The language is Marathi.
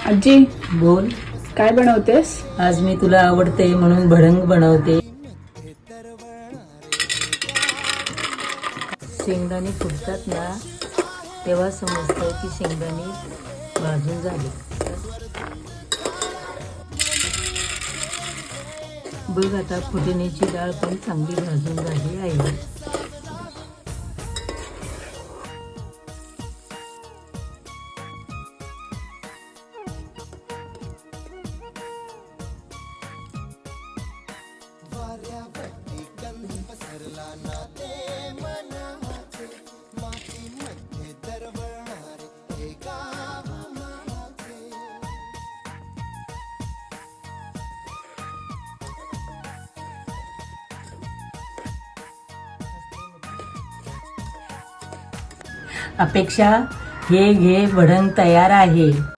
आजी, बोल. काय बनवतेस? आज मी तुला आवडते म्हणून भडंग बनवते. शेंगदाणे फुटतात ना तेव्हा समजतं की शेंगदाणे भाजून झाले. बघ आता फुटण्याची डाळ पण चांगली भाजून झाली आहे. अपेक्षा, हे घे, भडंग तयार आहे.